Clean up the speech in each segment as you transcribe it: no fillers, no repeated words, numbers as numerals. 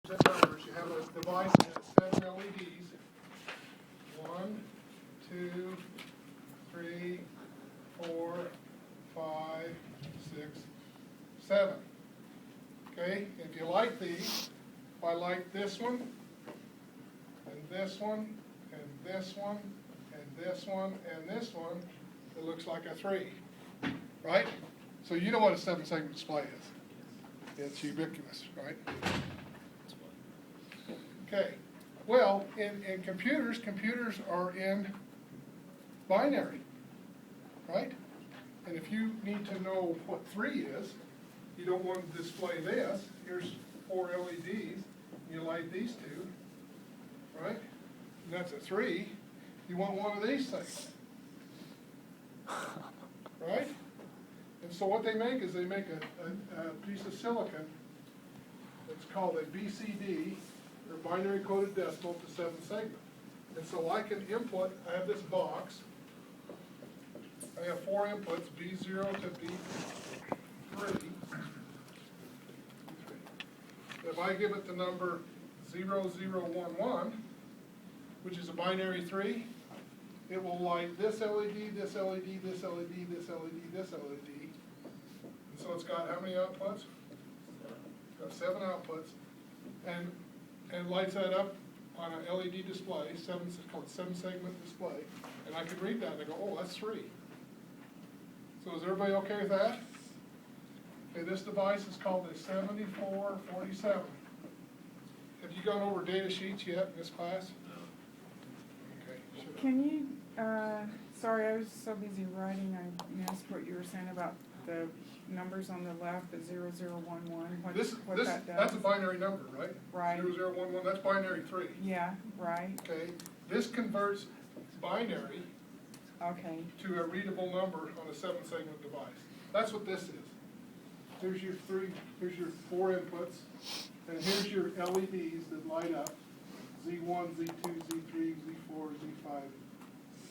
numbers. You have a device that has 7 LEDs. 1, 2, 3, 4, 5, 6, 7. Okay, if you light these, if I light this one, and this one, and this one, and this one, and this one, it looks like a 3, right? So you know what a 7-segment display is. It's ubiquitous, right? Okay, well, in computers are in binary, right? And if you need to know what 3 is, you don't want to display this. Here's 4 LEDs. You light these 2, right? And that's a 3. You want one of these things, right? And so what they make is they make a piece of silicon. It's called a BCD, or binary coded decimal, to 7 segment. And so I can input, I have this box. I have 4 inputs, B0 to B3. If I give it the number 0011, which is a binary 3, it will light this LED, this LED, this LED, this LED, this LED. And so it's got how many outputs? It's got 7 outputs. And lights that up on an LED display, it's called 7-segment display. And I can read that and I go, oh, that's 3. So is everybody okay with that? Okay, this device is called a 7447. Have you gone over data sheets yet in this class? No. Okay. Can you, sorry, I was so busy writing, I missed what you were saying about the numbers on the left, the 0011, what that does. That's a binary number, right? Right. 0011, that's binary 3. Yeah, right. Okay, this converts binary Okay. to a readable number on a 7-segment device. That's what this is. Here's your 4 inputs, and here's your LEDs that light up, Z1, Z2, Z3, Z4, Z5,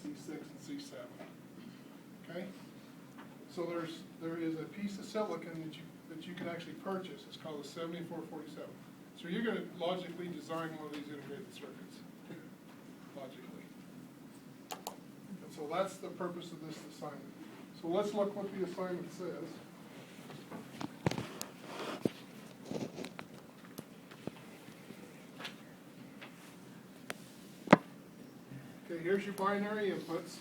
Z6, and Z7. Okay? So there is a piece of silicon that you can actually purchase. It's called a 7447. So you're going to logically design one of these integrated circuits, logically. And so that's the purpose of this assignment. So let's look what the assignment says. Okay, here's your binary inputs.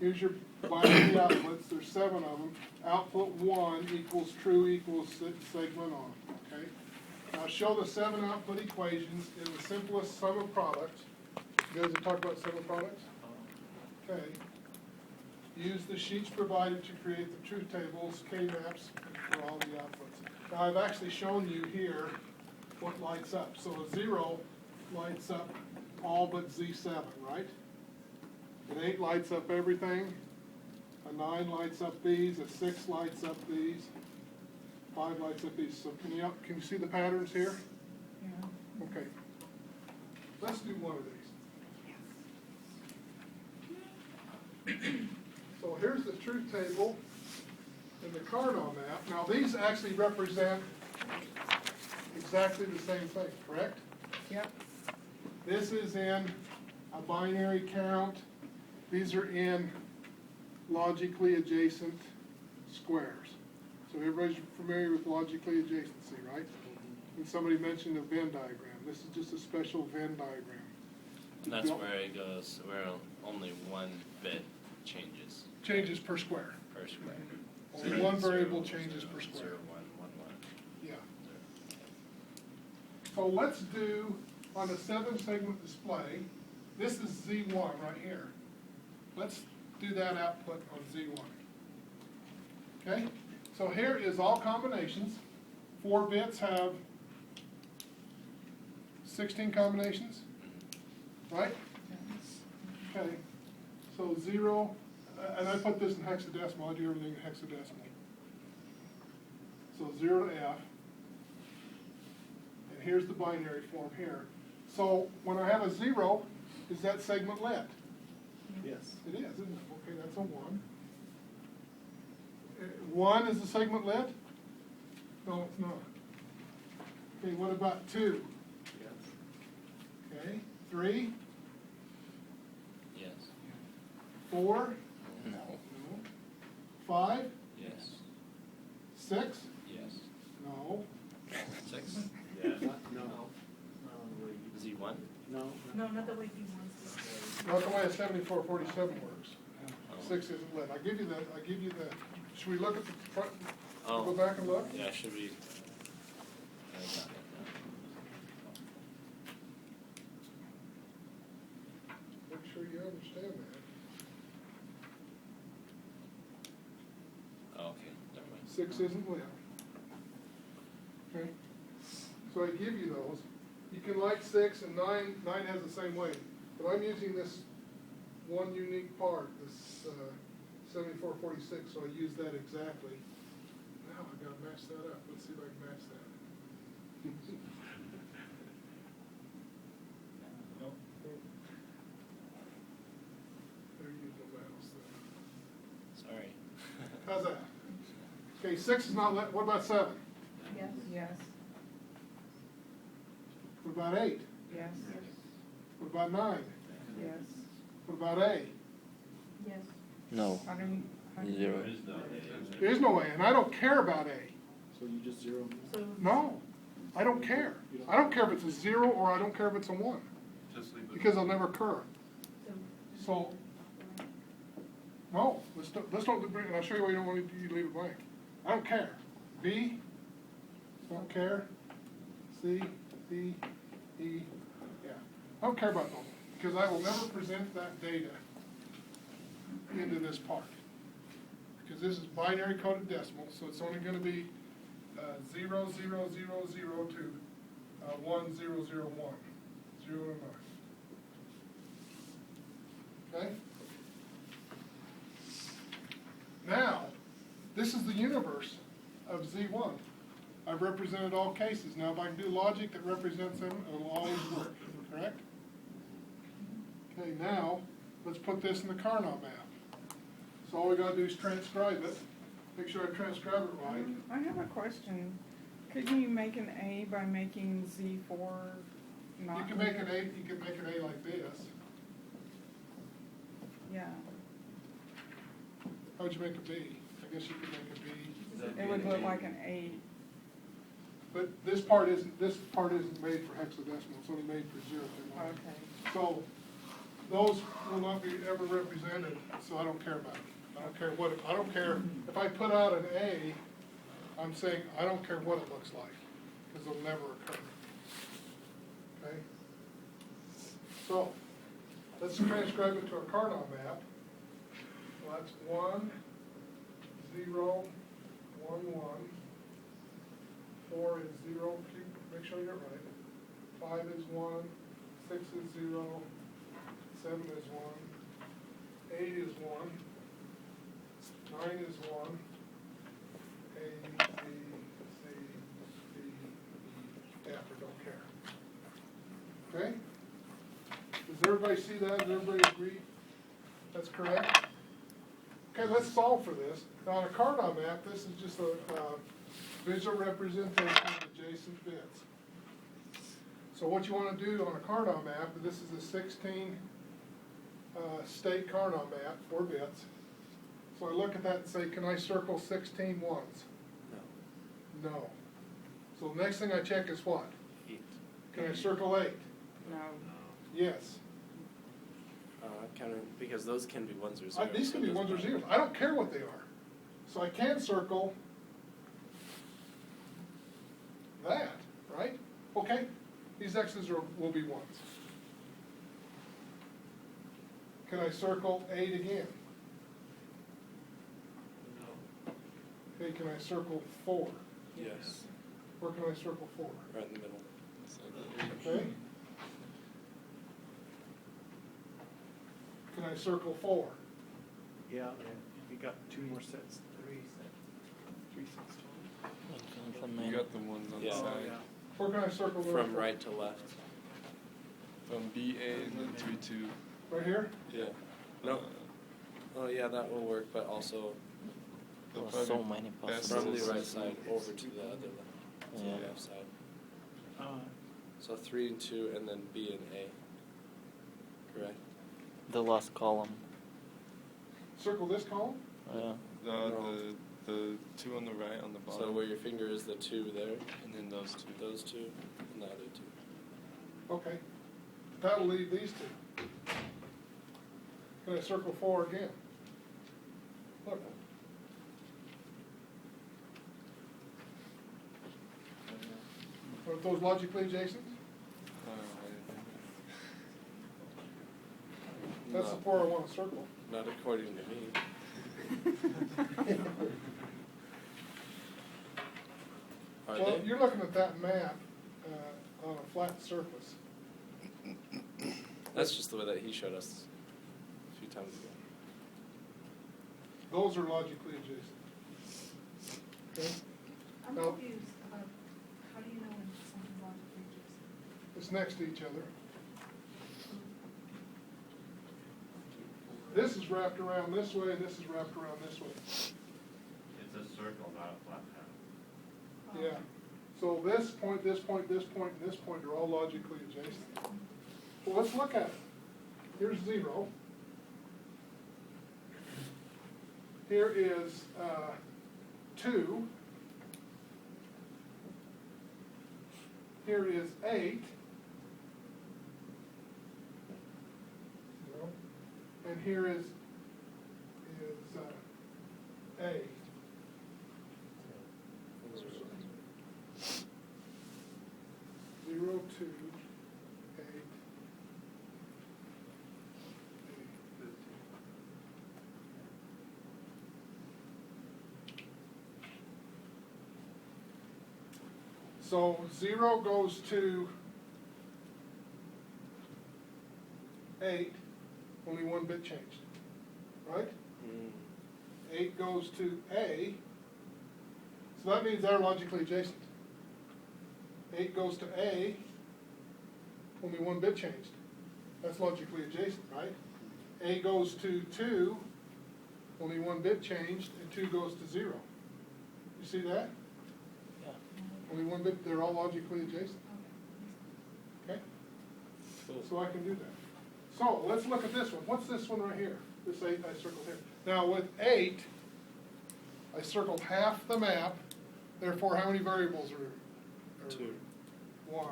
Here's your binary outputs. There's 7 of them. Output 1 equals true equals segment on. Okay. Now show the 7 output equations in the simplest sum of products. You guys have talked about sum of products? Okay. Use the sheets provided to create the truth tables, K-maps, for all the outputs. Now I've actually shown you here what lights up. So a 0 lights up all but Z7, right? An 8 lights up everything. A 9 lights up these. A 6 lights up these. 5 lights up these. So can you see the patterns here? Yeah. Okay. Let's do one of these. So here's the truth table and the Cardinal map. Now these actually represent exactly the same thing, correct? Yep. This is in a binary count. These are in logically adjacent squares. So everybody's familiar with logically adjacency, right? And somebody mentioned a Venn diagram. This is just a special Venn diagram. And that's where it goes, where only one bit changes. Changes per square. Per square. Only one variable changes per square. 0, 1, 1, 1. Yeah. So let's do, on a 7-segment display, this is Z1 right here. Let's do that output on Z1. Okay? So here is all combinations. 4 bits have 16 combinations, right? Okay. So 0, and I put this in hexadecimal. I do everything in hexadecimal. So 0 to F. And here's the binary form here. So when I have a 0, is that segment lit? Yes. It is, isn't it? Okay, that's a 1. 1 is the segment lit? No, it's not. Okay, what about 2? Yes. Okay, 3, Yes. 4, No. 5, Yes. 6, Yes. no, 6. Yeah. No. Is he 1? No. No, not the way he wants it. not the way a 7447 works. Oh. 6 isn't lit. I give you the, should we look at the front, Oh. go back and look? Yeah, should we? Make sure you understand that. Oh, okay, never mind. 6 isn't lit. Okay, so I give you those. You can light 6 and 9, 9 has the same way. But I'm using this one unique part, this 7446, so I use that exactly. Now I've got to match that up. Let's see if I can match that. Nope. Better use the mouse then. Sorry. How's that? Okay, 6 is not lit. What about 7? Yes. Yes, What about 8? yes, What about 9? yes. What about A? Yes. No, How do you? how do you- zero. There is no A, and I don't care about A. So you just zero them? So. No, I don't care. I don't care if it's a 0 or I don't care if it's a 1, Just leave it. because they'll never occur. So, no, let's don't, and I'll show you why you don't want you to leave it blank. I don't care. B, don't care. C, D, E, yeah. I don't care about those, because I will never present that data into this part. Because this is binary coded decimal, so it's only gonna be 0, 0, 0, 0 to 1, 0, 0, 1, 0 to 9. Okay? Now, this is the universe of Z1. I've represented all cases. Now, if I can do logic that represents them, it'll always work, correct? Okay, now, let's put this in the Carnot map. So all we gotta do is transcribe it, make sure I transcribe it right. I have a question. Couldn't you make an A by making Z4 not? You can make an A, you can make an A like this. Yeah, How'd you make a B? I guess you could make a B. it would look like an 8. But this part isn't made for hexadecimal, it's only made for 0 through 9. Okay. So, those will not be ever represented, so I don't care about it. I don't care what, I don't care, if I put out an A, I'm saying, I don't care what it looks like, because it'll never occur. Okay? So, let's transcribe it to a Carnot map. Well, that's 1, 0, 1, 1. 4 is 0, make sure you're right. 5 is 1, 6 is 0, 7 is 1, 8 is 1, 9 is 1, A, B, C, D, E, F, or don't care. Okay? Does everybody see that? Does everybody agree? That's correct? Okay, let's solve for this. Now, on a Carnot map, this is just a visual representation of adjacent bits. So what you want to do on a Carnot map, this is a 16 state Carnot map, 4 bits. So I look at that and say, can I circle 16 ones? No. No. So the next thing I check is what? 8. Can I circle 8? No. Yes. Because those can be ones or zeros. These can be ones or zeros. I don't care what they are. So I can circle that, right? Okay, these X's will be ones. Can I circle 8 again? No. Okay, can I circle 4? Yes. Where can I circle 4? Right in the middle. Okay? Can I circle 4? Yeah, you got 2 more sets, 3 sets total. From You got the ones on Yeah. the Oh, side. yeah. Where can I circle the From right to left. From BA and then 3 to. Right here? Yeah. No. Oh yeah, that will work, but also they'll Oh, so probably many best from the possibilities. right side over to the other left, to Yeah. the left side. So 3 and 2, and then B and A. Correct. The last column. Circle this column? Yeah. The 2 on the right on the bottom. So where your finger is, the 2 there, and then those 2. those 2, and the other 2. Okay. That'll leave these two. Can I circle 4 again? Look. Are those logically adjacent? That's the 4 I want to circle. Not according to me. Are Well, they? you're looking at that map on a flat surface. That's just the way that he showed us a few times ago. Those are logically adjacent. Okay? I'm No. confused about, how do you know when something's logically adjacent? It's next to each other. This is wrapped around this way, and this is wrapped around this way. It's a circle, not a flat panel. Yeah. So this point, this point, this point, and this point are all logically adjacent. Well, let's look at it. Here's 0. Here is 2. Here is 8. 0. And here is A. Those are- 0, 2, 8, 8, 15. So 0 goes to 8, only 1 bit changed, right? Mm. 8 goes to A, so that means they're logically adjacent. 8 goes to A, only 1 bit changed. That's logically adjacent, right? A goes to 2, only 1 bit changed, and 2 goes to 0. You see that? Yeah. Only 1 bit, they're all logically adjacent, okay? Cool. So I can do that. So let's look at this one. What's this one right here? This 8 I circled here. Now with 8, I circled half the map. Therefore, how many variables are 2. 1.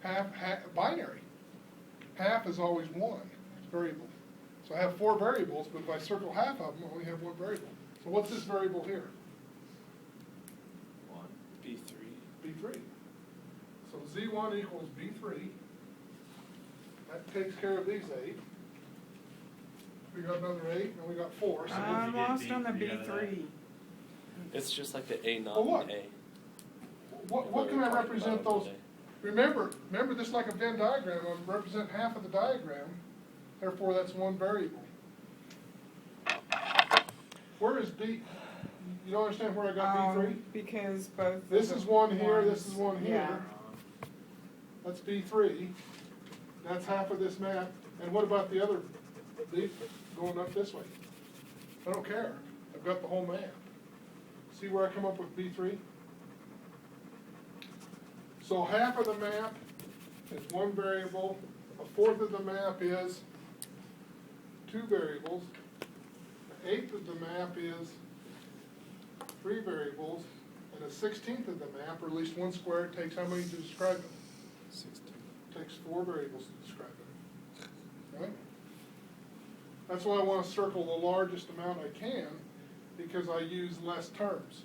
Half, binary. Half is always 1 variable. So I have 4 variables, but if I circle half of them, I only have 1 variable. So what's this variable here? 1. B3. B3. So Z1 equals B3. That takes care of these 8. We got another 8, and we got 4. So I'm get lost on the B3 out of that? B3. It's just like the A not Well, look. and A. what can I represent those? Remember this like a Venn diagram. I represent half of the diagram. Therefore, that's 1 variable. Where is B? You don't understand where I got B3? Because both. This of is the 1 here, this ones- is 1 yeah. here. That's B3. That's half of this map. And what about the other, these going up this way? I don't care. I've got the whole map. See where I come up with B3? So half of the map is 1 variable. A fourth of the map is 2 variables. An eighth of the map is 3 variables. And a 16th of the map, or at least 1 square, takes how many to describe it? 16. Takes 4 variables to describe it, right? That's why I want to circle the largest amount I can, because I use less terms.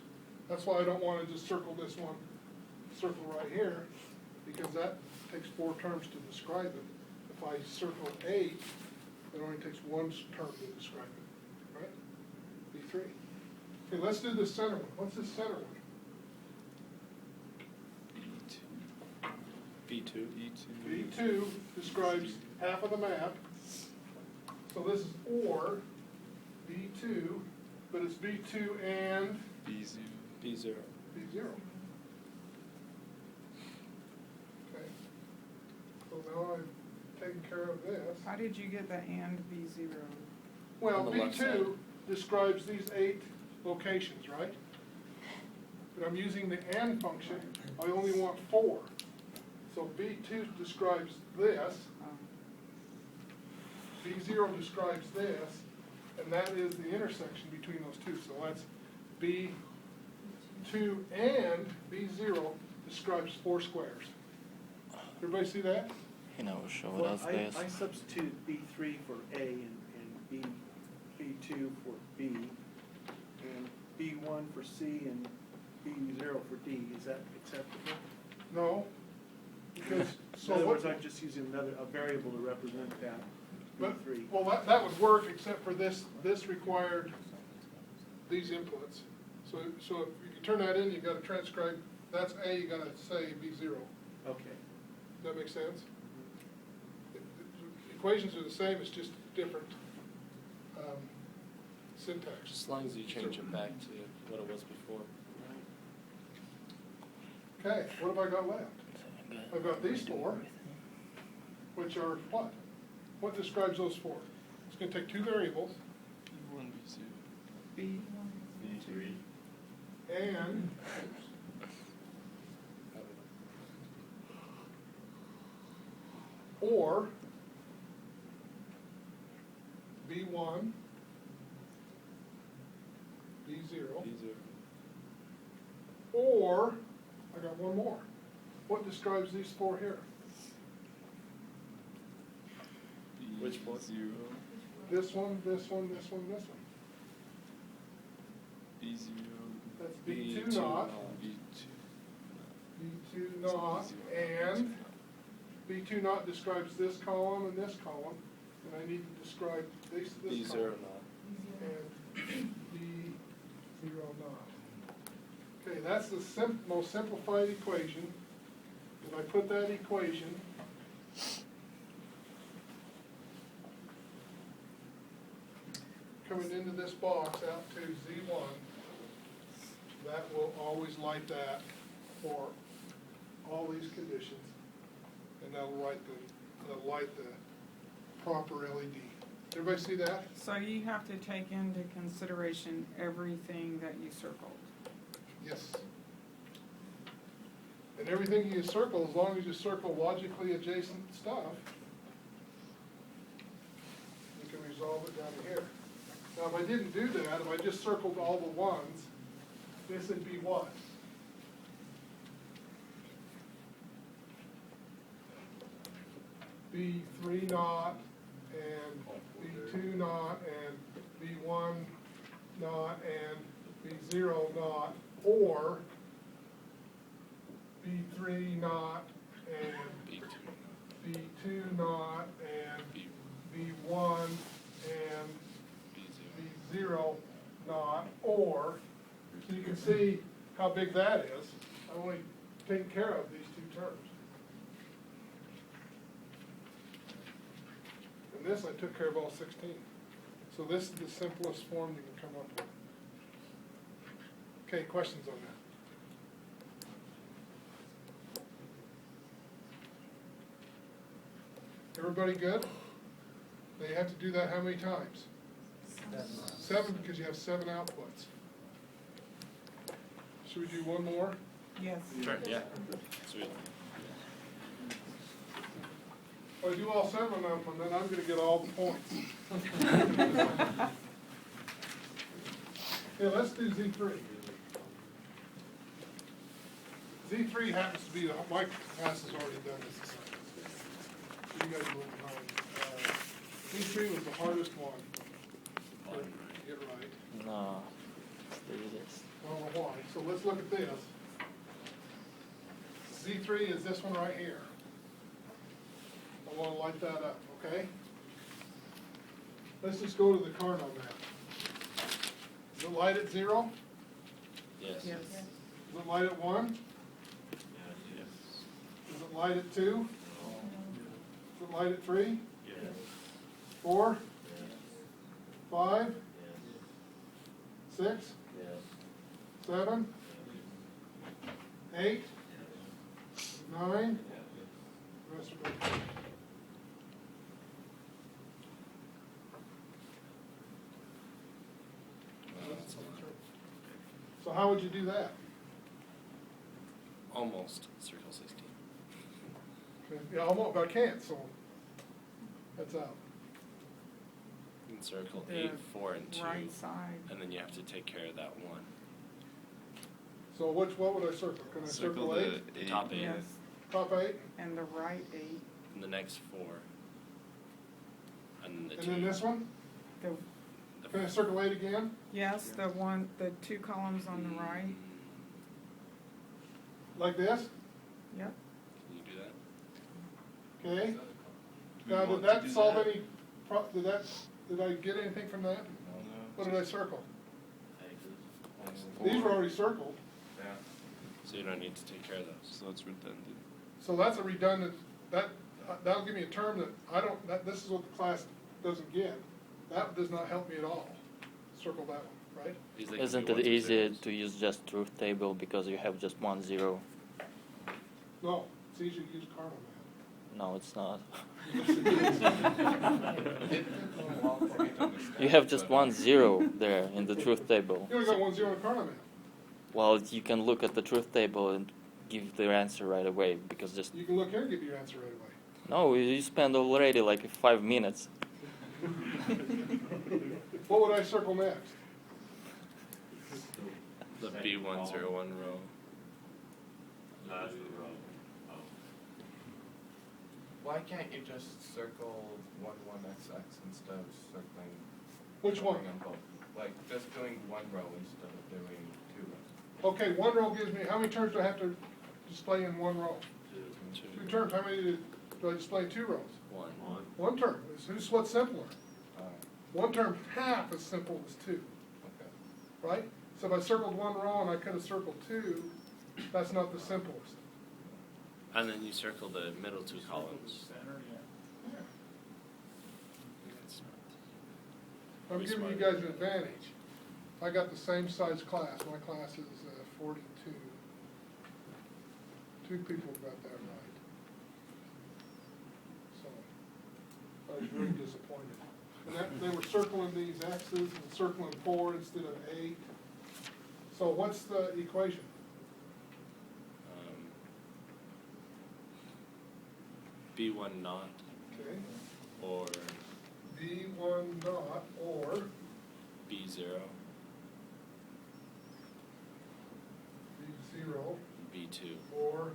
That's why I don't want to just circle this one, circle right here, because that takes 4 terms to describe it. If I circle 8, it only takes 1 term to describe it, right? B3. Okay, let's do the center one. What's this center one? B2. B2. B2 describes half of the map. So this is OR B2, but it's B2 and B0. B0. B0. Okay. So now I've taken care of this. How did you get the and B0? Well, On the left side. B2 describes these 8 locations, right? But I'm using the AND function. I only want 4. So B2 describes this, B0 describes this, and that is the intersection between those two. So that's B2 and B0 describes 4 squares. Everybody see that? He never showed Well, us this. I substituted B3 for A and B2 for B, and B1 for C and B0 for D. Is that acceptable? No, because, In so other what, words, I'm just using a variable to represent that but, B3. well, that would work, except for this required these inputs. So if you turn that in, you gotta transcribe, that's A, you gotta say B0. Okay. Does that make sense? The equations are the same, it's just different syntax. As long as you change it back to what it was before. Okay, what have I got left? I've got these 4, which are what? What describes those 4? It's gonna take 2 variables, B1, B0. B, B3. and or B1, B0, B0. or, I got one more. What describes these 4 here? Which one? B0. This one, this one, this one, this one. B0. That's B2 naught, B2. B2 naught, and B2 naught describes this column and this column, and I need to describe this B0 column. not. And B0 naught. Okay, that's the most simplified equation. If I put that equation coming into this box out to Z1, that will always light that for all these conditions, and that'll light the proper LED. Everybody see that? so you have to take into consideration everything that you circled. Yes. And everything you circle, as long as you circle logically adjacent stuff, you can resolve it down to here. Now, if I didn't do that, if I just circled all the ones, this would be what? B3 naught and B2 naught and B1 naught and B0 naught, or B3 naught and B2 naught and B1 and B0 naught, or, so you can see how big that is. I'm only taking care of these 2 terms. And this, I took care of all 16. So this is the simplest form you can come up with. Okay, questions on that? Everybody good? Now you have to do that how many times? 7, because you have 7 outputs. Should we do one more? Yes. Sure, yeah. Sweet. If I do all 7 of them, then I'm gonna get all the points. Yeah, let's do Z3. Z3 happens to be, my class has already done this assignment. So you guys are a little behind. Z3 was the hardest one to get right. No. Let's do this. I don't know why, so let's look at this. Z3 is this one right here. I wanna light that up, okay? Let's just go to the card on that. Is it light at 0? Yes. Yes. Is it light at 1? Yes. Is it light at 2? Is it light at 3? Yes. 4? 5? 6? Yes. 7? 8? 9? Rest of it. So how would you do that? Almost circle 16. Yeah, I won't, but I can't, so that's out. And circle The 8, 4, and 2. Right side. And then you have to take care of that 1. So what would I circle? Can I circle the 8? The top 8. Yes, Top 8? and the right 8, And the next 4. And then the And 2. then this one? the, Can I circle 8 again? yes, the 2 columns on the right, Like this? yep. Can you do that? Okay. Do we Now, want did to that do solve that? any, did I get anything from that? What did I circle? These were already circled, Yeah. So you don't need to take care of those. So it's redundant. so that's a redundant, that'll give me a term that this is what the class doesn't get. That does not help me at all. Circle that one, right? These, they can Isn't be it 1s or easier 0s. to use just truth table because you have just 1 0? No, it's easier to use Carnot No, it's not. It took a while for me to understand. You have just 1 0 there in the truth table. You only got 1 0 in Carnot. Well, you can look at the truth table and give the answer right away because just You can look here and give your answer right away. no, you spend already like 5 minutes. What would I circle next? The B101 row. Last row. Oh. Why can't you just circle 11XX instead of circling? Which one? them both? Like just doing 1 row instead of doing 2 rows. Okay, 1 row gives me, how many terms do I have to display in 1 row? 2. 2 terms, how many do I display in 2 rows? 1. 1 term, is what's simpler. Alright, 1 term half as simple as 2, okay. right? So if I circled 1 row and I could have circled 2, that's not the simplest. And then you circle the middle 2 columns. I'm giving you guys an advantage. I got the same size class, my class is 42. 2 people got that right. So, I was really disappointed. And that, they were circling these X's and circling 4 instead of 8. So what's the equation? B1 not Okay, or B1 naught or B0, B0 B2. or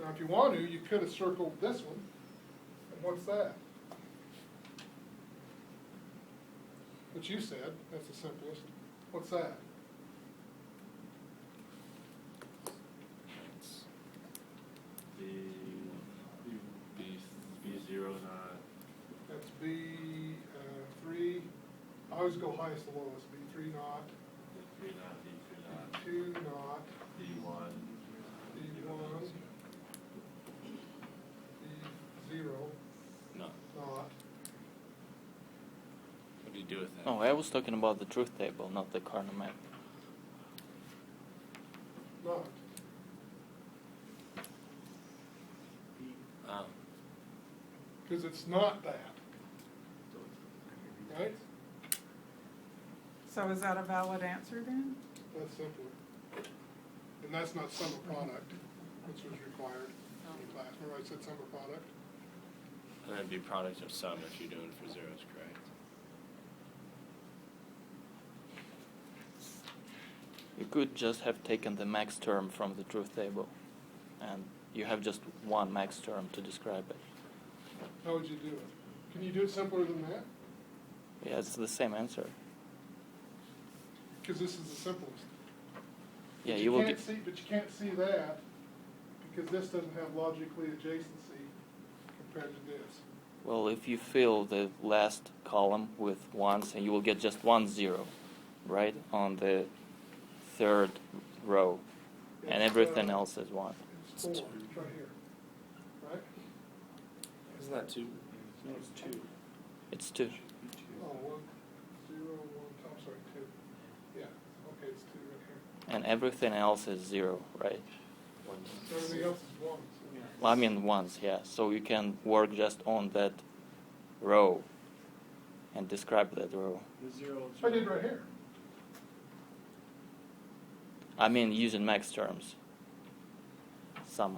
now if you want to, you could have circled this one. And what's that? What you said, that's the simplest. What's that? That's B0 not. That's B3. I always go highest to lowest. B3 naught, B3 not, B2 not, B2 naught, B1. B1, B0 no. naught. What do you do with that? No, I was talking about the truth table, not the Carnot map. Not. Oh. Because it's not that. Right? So is that a valid answer then? That's simpler. And that's not sum of product, which was required in the class. Remember I said sum of product? And then be product of sum if you're doing for zeros, correct? You could just have taken the max term from the truth table, and you have just 1 max term to describe it. How would you do it? Can you do it simpler than that? Yeah, it's the same answer. Because this is the simplest. Yeah, But you will can't get. see, but you can't see that because this doesn't have logically adjacency compared to this. Well, if you fill the last column with 1s, and you will get just 1 0, right, on the 3rd row, and It's, everything else is 1. It's 4, it's right here, right? Isn't that 2? No, it's 2. It's 2. Oh, 1, 0, 1, I'm sorry, 2. Yeah, okay, it's 2 right here. And everything else is 0, right? Everything else is 1. Well, I mean 1s, yeah. So you can work just on that row and describe that row. The 0, I did right here. I mean using max terms. sum.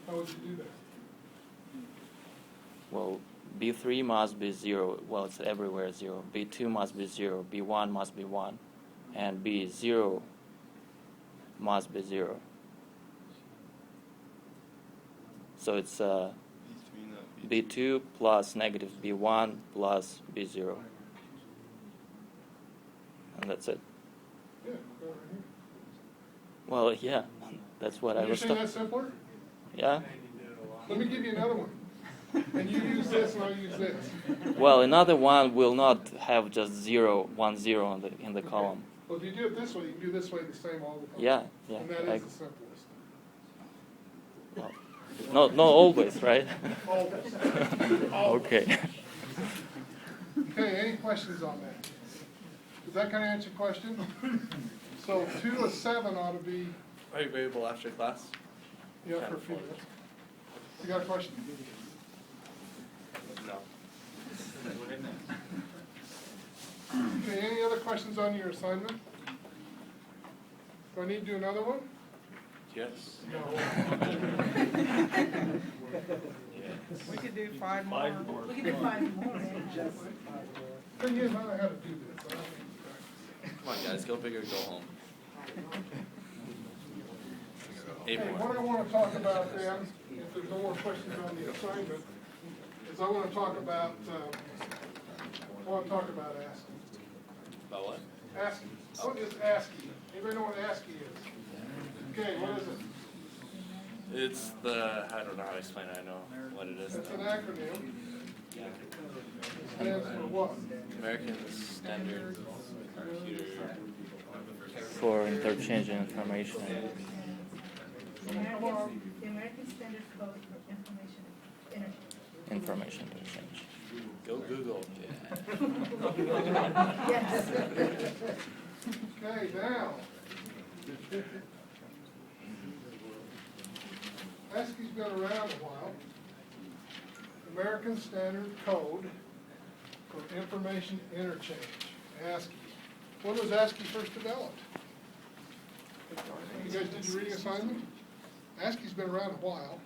How would you do that? Well, B3 must be 0. Well, it's everywhere 0. B2 must be 0. B1 must be 1. And B0 must be 0. So it's B2 plus negative B1 plus B0. And that's it. Yeah, go right here. Well, yeah, that's what I You're was saying that's simpler? Yeah. Let me give you another one. And you use this and I'll use this. Well, another one will not have just 0, 1, 0 in the column. Well, if you do it this way, you can do this way the same all the time. Yeah, yeah. And that is the simplest. Well, not always, right? Always. Okay. Okay, any questions on that? Does that kind of answer your question? So 2 to 7 ought to be, Are you available after class? yeah, for a few minutes. You got a question? No. Okay, any other questions on your assignment? Do I need to do another one? Yes. No. We could do 5 more. We can do 5 more. Thing is, I know how to do this. I don't need to practice. Come on, guys, go big or go home. Okay, 8 what more. I want to talk about then, if there's no more questions on the assignment, is I want to talk about ASCII. About what? ASCII. What is ASCII? Anybody know what ASCII is? Okay, what is it? It's the, I don't know how to explain it, I know what it is. It's an acronym. Stands for what? American Standard Computer. For interchanging information. The American Standard Code for Information Interchange. Information interchange. Go Google. Yes. Okay, now. ASCII's been around a while. American Standard Code for Information Interchange, ASCII. When was ASCII first developed? You guys did your reading assignment? ASCII's been around a while.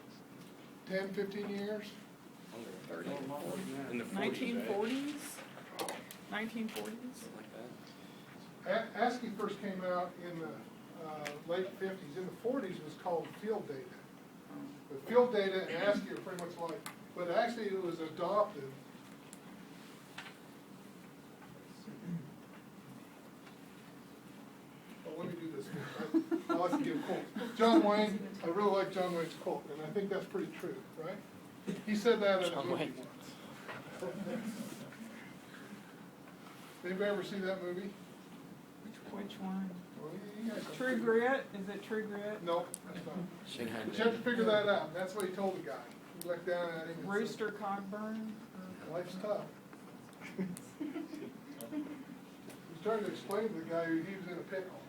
10, 15 years? 30, 40. In the 40s, 1940s? 1940s? Something like that. ASCII first came out in the late 50s. In the 40s it was called field data. But field data and ASCII are pretty much like, but actually it was adopted. Well, let me do this. I like to give quotes. John Wayne, I really like John Wayne's quote, and I think that's pretty true, right? He said that in a John movie Wayne. once. Anybody ever see that movie? Which one? Well, you guys know. True Grit? Is it True Grit? No, that's not. Shanghai. But you have to figure that out. That's what he told the guy. He looked down at him and Rooster Cogburn? said, life's tough. He's trying to explain to the guy who he was in a pickle.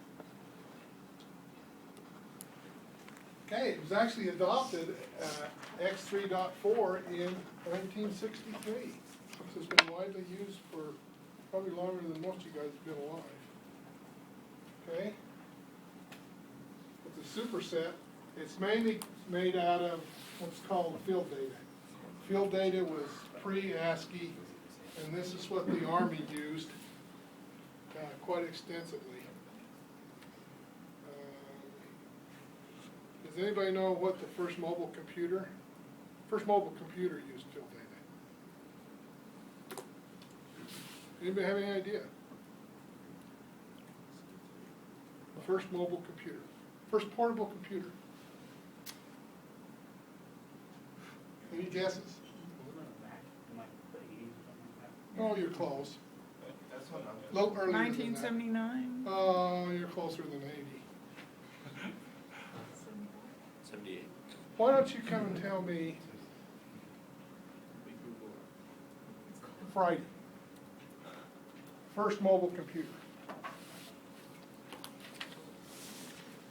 Okay, it was actually adopted, X3.4 in 1963. So it's been widely used for probably longer than most of you guys have been alive. Okay? It's a superset. It's mainly made out of what's called field data. Field data was pre-ASCII, and this is what the Army used quite extensively. Does anybody know what the first mobile computer used field data? Anybody have any idea? First mobile computer, first portable computer. Any guesses? Oh, you're close. That's what I'm. Low earlier than that. 1979? Oh, you're closer than 80. 78. Why don't you come and tell me Friday? First mobile computer.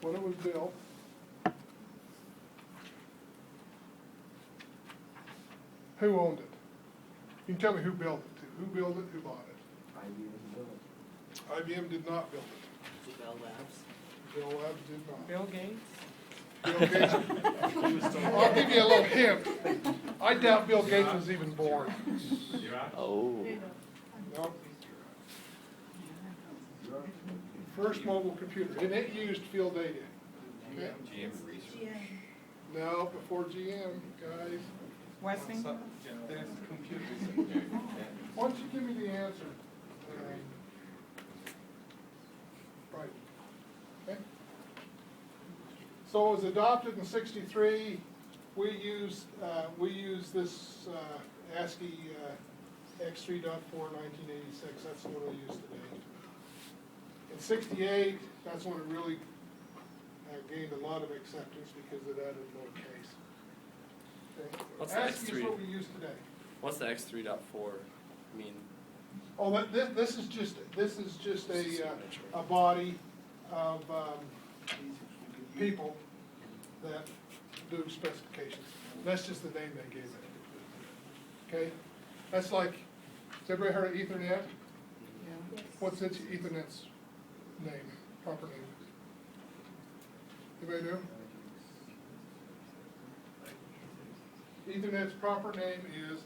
When it was built. Who owned it? You can tell me who built it too. Who built it, who bought it? IBM did not build it. Bell Labs. Bill Webb did not. Bill Gates? Bill Gates. I'll give you a little hint. I doubt Bill Gates was even born. Oh. No. First mobile computer, and it used field data. Okay? GM. No, before GM, guys. Westinghouse? There's computers. Why don't you give me the answer? Right. Okay. So it was adopted in '63. We use this ASCII X3.4 1986. That's the one we use today. In '68, that's when it really gained a lot of acceptance because it added lowercase. Okay. What's the ASCII is X3? what we use today. What's the X3.4 mean? Oh, this is just a body of people that do specifications. That's just the name they gave it. Okay? That's like, has everybody heard of Ethernet? Yeah. Yes. What's its Ethernet's name, proper name? Anybody know? Ethernet's proper name is,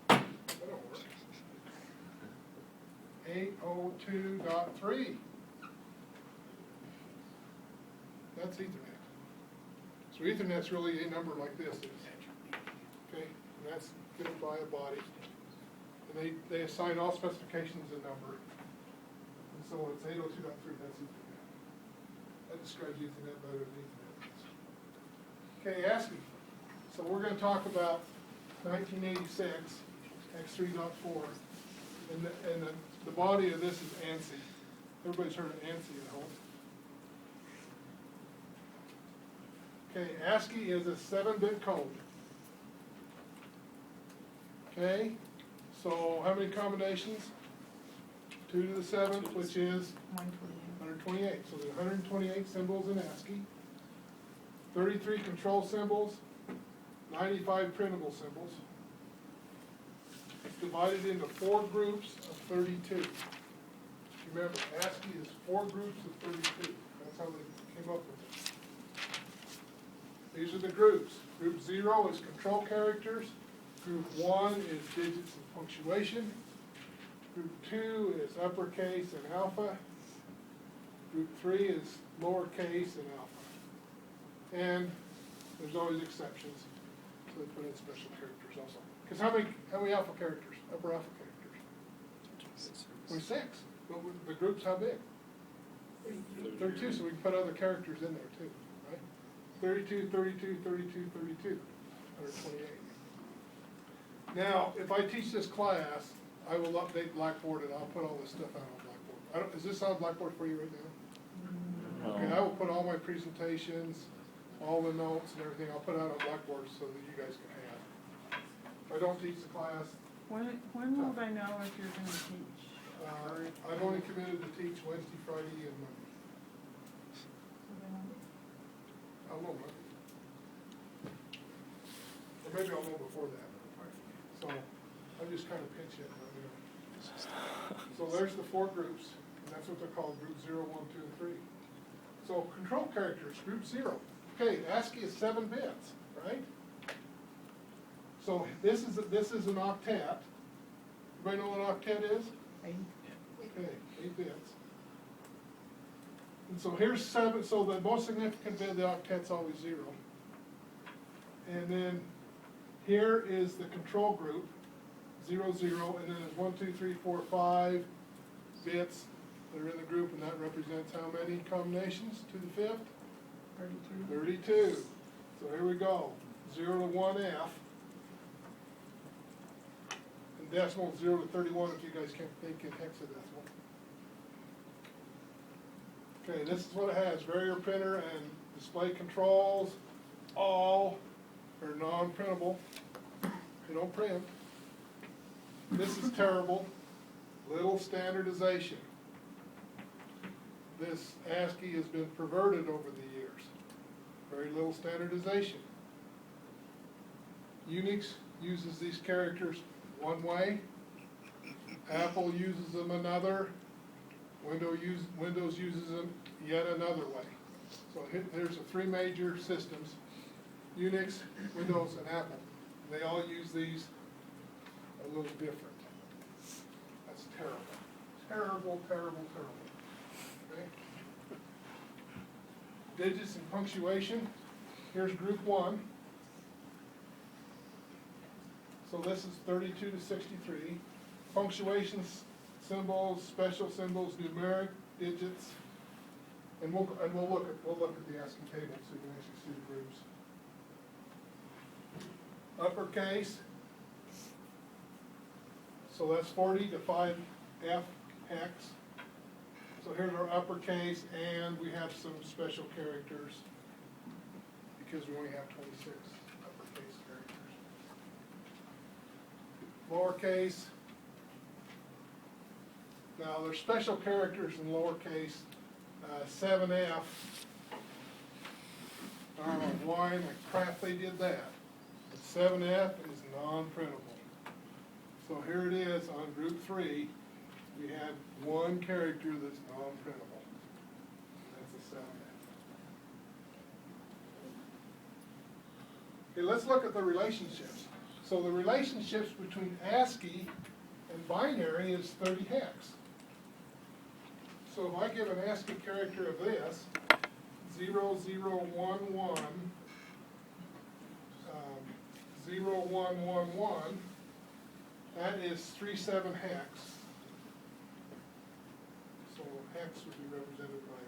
that don't work, 802.3. That's Ethernet. So Ethernet's really a number like this is. Okay, and that's given by a body. And they assign all specifications a number. And so it's 802.3, that's Ethernet. That describes Ethernet better than Ethernet. Okay, ASCII. So we're going to talk about 1986, X3.4. And the body of this is ANSI. Everybody's heard of ANSI at home. Okay, ASCII is a 7-bit code. Okay, so how many combinations? 2 to the 7th, which is 128. So there's 128 symbols in ASCII, 33 control symbols, 95 printable symbols. It's divided into 4 groups of 32. Remember, ASCII is 4 groups of 32. That's how they came up with it. These are the groups. Group 0 is control characters. Group 1 is digits and punctuation. Group 2 is uppercase and alpha. Group 3 is lowercase and alpha. And there's always exceptions, so they put in special characters also. Because how many alpha characters, upper alpha characters? 26. But the group's how big? 32, so we can put other characters in there too, right? 32, 32, 32, 32, 128. Now, if I teach this class, I will update Blackboard and I'll put all this stuff out on Blackboard. Is this on Blackboard for you right now? No. Okay, I will put all my presentations, all the notes and everything, I'll put out on Blackboard so that you guys can have. If I don't teach the class, When will they know if you're gonna teach? I've only committed to teach Wednesday, Friday, and Monday. I'll know Monday. Or maybe I'll know before that. So I'm just kind of pinch hitting, you know. So there's the 4 groups, and that's what they're called, group 0, 1, 2, and 3. So control characters, group 0. Okay, ASCII is 7 bits, right? So this is an octet. Everybody know what an octet is? 8. Okay, 8 bits. And so here's 7, so the most significant bit of the octet's always 0. And then here is the control group, 0, 0, and then there's 1, 2, 3, 4, 5 bits that are in the group, and that represents how many combinations to the 5th? 32. 32. So here we go, 0 to 1F. And decimal 0 to 31 if you guys can't think in hexadecimal. Okay, this is what it has, barrier printer and display controls, all are non-printable. They don't print. This is terrible, little standardization. This ASCII has been perverted over the years. Very little standardization. Unix uses these characters one way, Apple uses them another, Windows uses them yet another way. So here's the three major systems, Unix, Windows, and Apple. They all use these a little different. That's terrible. Terrible, terrible, terrible. Okay? Digits and punctuation. Here's group 1. So this is 32 to 63. Punctuations, symbols, special symbols, numeric digits, and we'll look at the ASCII table so you can actually see the groups. Uppercase. So that's 40 to 5F hex. So here's our uppercase, and we have some special characters because we only have 26 uppercase characters. Lowercase. Now there's special characters in lowercase. 7F. I don't know why in the crap they did that. But 7F is non-printable. So here it is on group 3. We have one character that's non-printable. That's a 7F. Okay, let's look at the relationships. So the relationships between ASCII and binary is 30 hex. So if I give an ASCII character of this, 0011, 0111, that is 37 hex. So hex would be represented by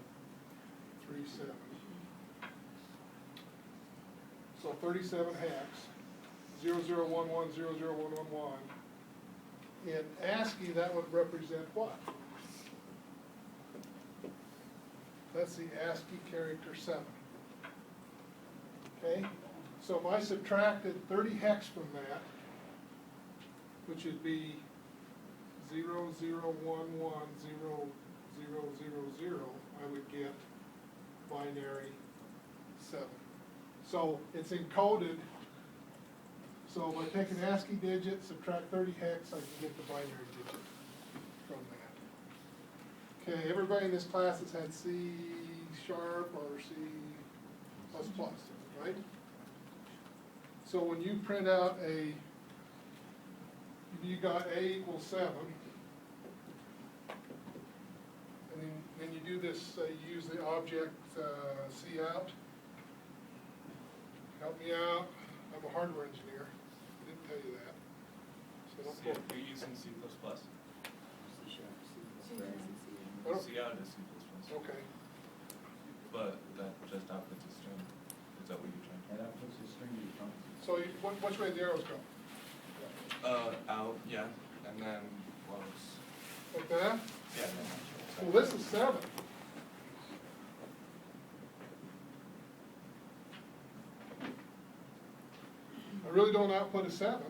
37. So 37 hex, 0011, 00111. In ASCII, that would represent what? That's the ASCII character 7. Okay? So if I subtracted 30 hex from that, which would be 00110000, I would get binary 7. So it's encoded. So by taking ASCII digit, subtract 30 hex, I can get the binary digit from that. Okay, everybody in this class has had C# or C++, right? So when you print out you got A equals 7, and then you do this, you use the object cout. Help me out, I'm a hardware engineer, I didn't tell you that. So don't quote. You're using C++? What? Cout is C++. Okay, But that just outputs a string. Is that what you're trying to do? And that puts the string in front. so which way the arrows go? Out, yeah, and then close. Like that? Yeah. Well, this is 7. I really don't output a 7.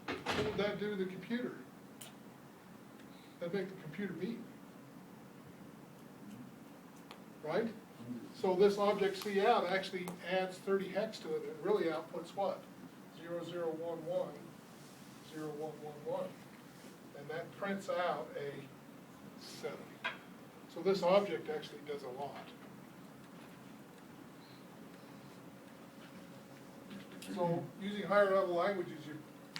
What would that do to the computer? That'd make the computer beep. Right? So this object cout actually adds 30 hex to it. It really outputs what? 0011, 0111. And that prints out a 7. So this object actually does a lot. So using higher level languages, you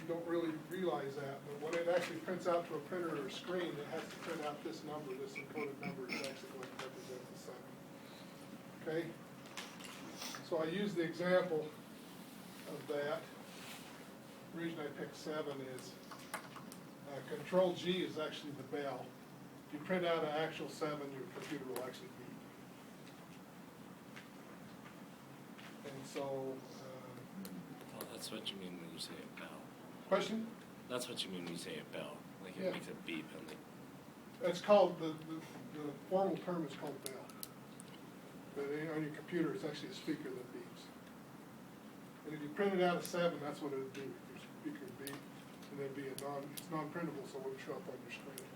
don't really realize that, but when it actually prints out to a printer or a screen, it has to print out this number, this encoded number is actually going to represent the 7. Okay? So I use the example of that. The reason I picked 7 is Control G is actually the bell. If you print out an actual 7, your computer will actually beep. And so, Well, that's what you mean when you say a bell. question? That's what you mean when you say a bell. Like it Yeah. makes a beep and like, It's called, the formal term is called bell. But on your computer, it's actually a speaker that beeps. And if you printed out a 7, that's what it would do. Your speaker would beep, and it'd be it's non-printable, so it wouldn't show up on your screen.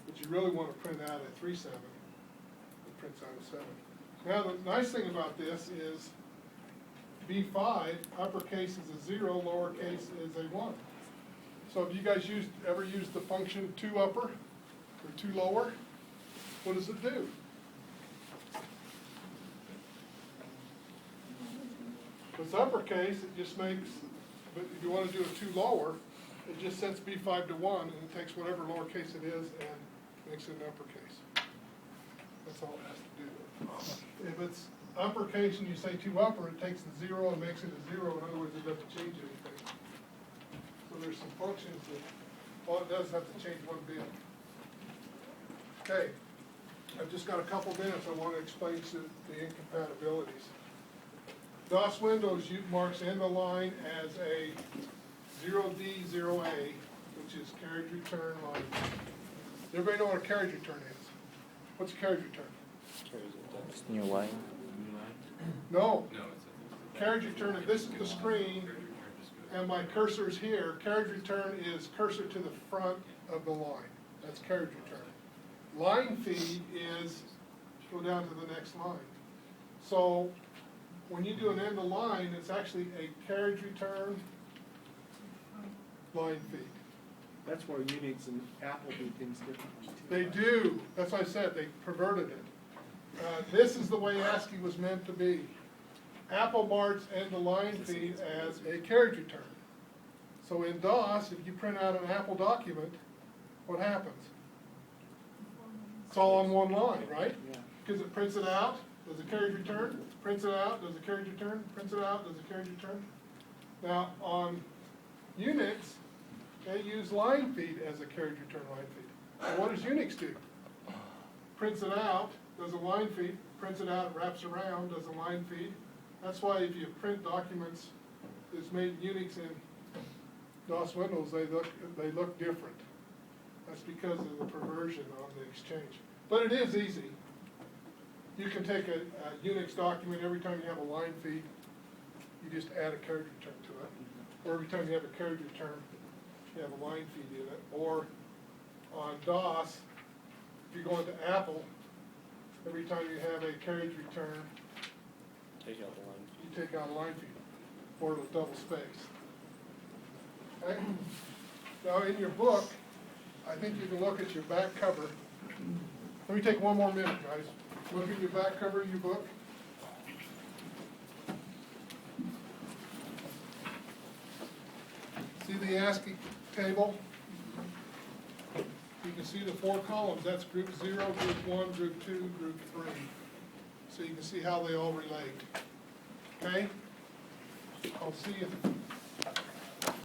But you really want to print out a 37, it prints out a 7. Now, the nice thing about this is B5, uppercase is a 0, lowercase is a 1. So have you guys ever used the function 2upper? or two lower, what does it do? If it's uppercase, it just makes, but if you want to do a two lower, it just sets B5 to 1, and it takes whatever lowercase it is and makes it an uppercase. That's all it has to do. If it's uppercase and you say two upper, it takes the 0 and makes it a 0. In other words, it doesn't change anything. So there's some functions that all it does is have to change one bit. Okay, I've just got a couple minutes. I want to explain the incompatibilities. DOS Windows marks end of line as a 0D, 0A, which is carriage return line. Does everybody know what a carriage return is? What's a carriage return? It's new line. No. Carriage return, if this is the screen and my cursor is here, carriage return is cursor to the front of the line. That's carriage return. Line feed is go down to the next line. So when you do an end of line, it's actually a carriage return line feed. That's where Unix and Apple do things differently too. They do. That's why I said they perverted it. This is the way ASCII was meant to be. Apple marks end of line feed as a carriage return. So in DOS, if you print out an Apple document, what happens? It's all on one line, right? Yeah. Because it prints it out, does a carriage return, prints it out, does a carriage return, prints it out, does a carriage return. Now on Unix, they use line feed as a carriage return line feed. So what does Unix do? Prints it out, does a line feed, prints it out, it wraps around, does a line feed. That's why if you print documents that's made in Unix and DOS Windows, they look different. That's because of the perversion on the exchange. But it is easy. You can take a Unix document, every time you have a line feed, you just add a carriage return to it. Or every time you have a carriage return, you have a line feed in it. Or on DOS, if you go into Apple, every time you have a carriage return, Take out the line. you take out a line feed, or with double space. Okay? Now in your book, I think you can look at your back cover. Let me take one more minute, guys. Look at your back cover of your book. See the ASCII table? You can see the 4 columns. That's group 0, group 1, group 2, group 3. So you can see how they all relate. Okay? I'll see you.